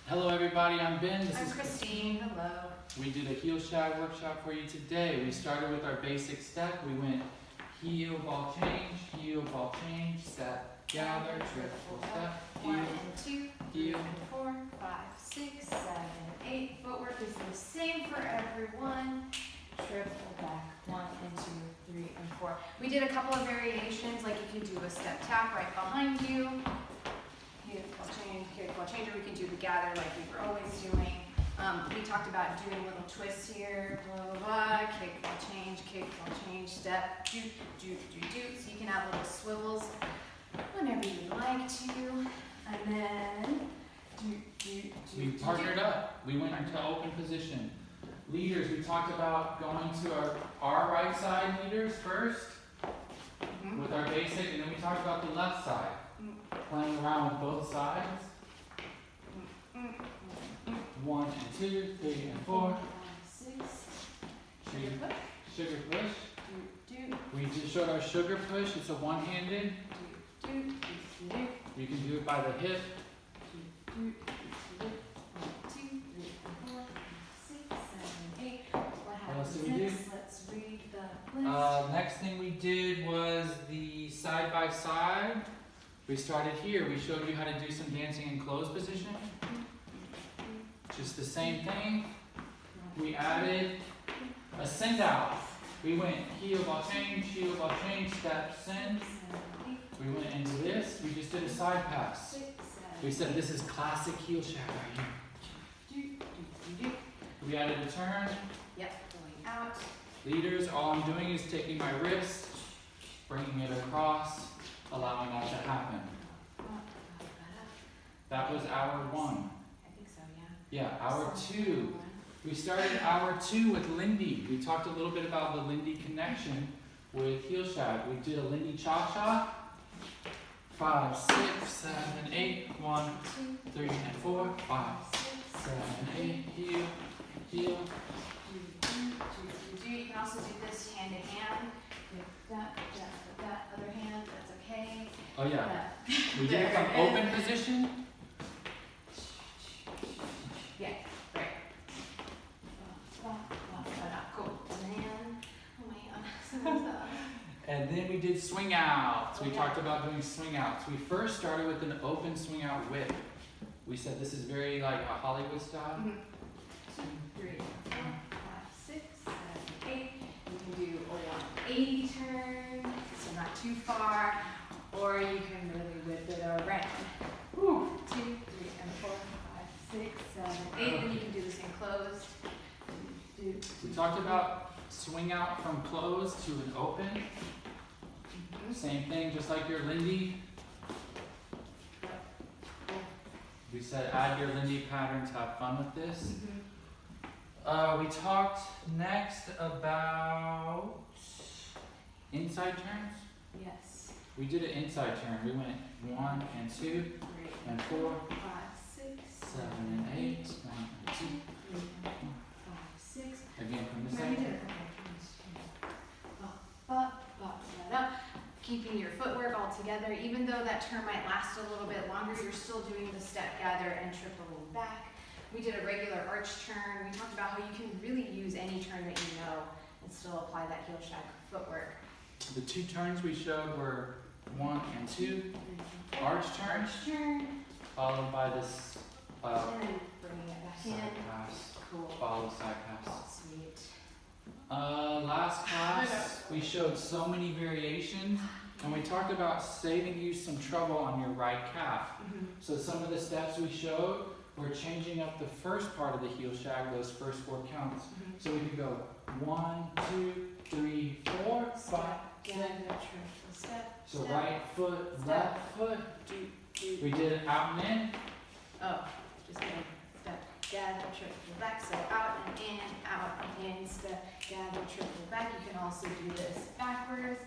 Hello everybody, I'm Ben. I'm Christine. Hello. We did a heel shag workshop for you today. We started with our basic step. We went heel, ball change, step, gather, triple step, One heel, and two, heel. and 4, 5, 6, 7, 8. Footwork is the same for everyone. Triple back. 1 and 2, 3 and 4. We did a couple of variations, like if you do a step tap right behind you. Heel, ball change, or we can do the gather like we were always doing. We talked about doing little twists here, blah, blah, blah, kick, ball change, step, do. So you can have little swivels whenever you like to. And then, We partnered up. We went into open position. Leaders, we talked about going to our right side leaders first with our basic, and then we talked about the left side. Playing around with both sides. 1 and 2, 3 and 4. 6. Sugar push. We just showed our sugar push. It's a one-handed. You can do it by the hip. 2, 3, 4, 6, 7, 8. What else happens did we do? next? Let's read the list. Next thing we did was the side-by-side. We started here. We showed you how to do some dancing in closed position. Just the same thing. We added a send out. We went heel, ball change, step, send. We went into this. We just did a side pass. We said this is classic heel shag right here. We added a turn. Yep, going out. Leaders, all I'm doing is taking my wrist, bringing it across, allowing that to happen. That was hour 1. I think so, Yeah, hour 2. We started hour 2 with Lindy. We talked a little bit about the Lindy connection with heel shag. We did a Lindy cha-cha. 5, 6, 7, 8. 1, 3, and 4. 5, 7, 8. Heel, heel. You can also do this hand in hand. With that other hand, that's okay. Oh yeah. We did it from open position. Yeah, right. Cool. And then, oh my god. And then we did swing outs. We talked about doing swing outs. We first started with an open swing out whip. We said this is very like a Hollywood style. 2, 3, 4, 5, 6, 7, 8. You can do a 180 turn, so not too far, or you can really whip it around. 2, 3, and 4, 5, 6, 7, 8. Then you can do this in closed. We talked about swing out from closed to an open. Same thing, just like your Lindy. We said add your Lindy patterns, have fun with this. We talked next about inside turns. Yes. We did an inside turn. We went 1 and 2 3 and 4, 5, 6, 7 and 8, 1 and 2. 3 and 4, 5, 6. Again from the Remember side. Keeping your footwork all together, even though that turn might last a little bit longer, you're still doing the step, gather, and triple back. We did a regular arch turn. We talked about how you can really use any turn that you know and still apply that heel shag footwork. The 2 turns we showed were 1 and 2, arch turn, followed by this And then bringing it back side in. pass, Cool. follow side pass. Sweet. Last class, we showed so many variations, and we talked about saving you some trouble on your right calf. So some of the steps we showed were changing up the first part of the heel shag, those first 4 counts. So we could go 1, 2, 3, 4, 5, 6. Step. So right foot, left foot. We did it out and in. Oh, just kidding. Step, gather, triple back. So out and in, step, gather, triple back. You can also do this backwards,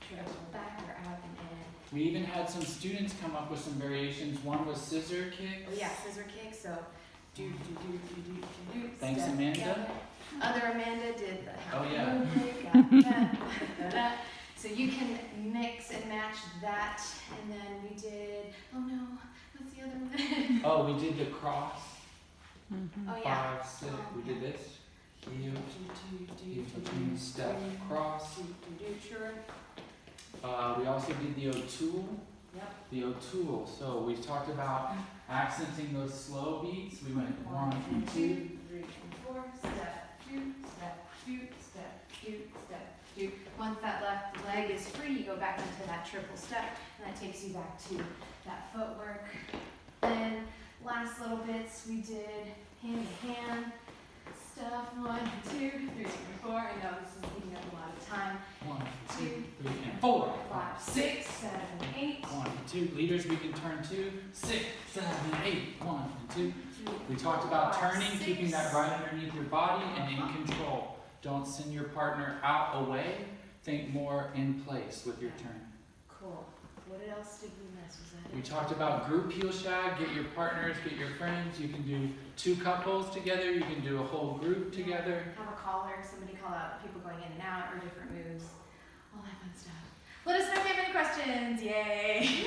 triple back, or out and in. We even had some students come up with some variations. One was scissor kicks. Oh yeah, scissor kick. So do. Thanks, step, Amanda. gather. Other Amanda did the Oh, yeah. got that. So you can mix and match that, and then we did. Oh no, what's the other one? Oh, we did the cross. Oh yeah. 5, 6. We did this. Heel between, step, cross. Sure. We also did the O'Toole. Yep. The O'Toole. So we talked about accenting those slow beats. We went 1, 2, 3, and 4. Step, 2, step, 2, step, 2, step, 2. Once that left leg is free, you go back into that triple step, and that takes you back to that footwork. Then last little bits we did hand to hand stuff. 1, 2, 3, and 4. I know this is taking up a lot of time. 1, 2, 3, and 4. 5, 6, 7, 8. 1, 2. Leaders, we can turn 2, 6, 7, 8. 1 and 2. We talked about turning, keeping that right underneath your body and in control. Don't send your partner out away. Think more in place with your turn. Cool. What else did we miss? Was that We talked about group heel shag. Get your partners, get your friends. You can do 2 couples together. You can do a whole group together. Have a caller, somebody call out people going in and out or different moves. All that fun stuff. Let us know if you have any questions. Yay!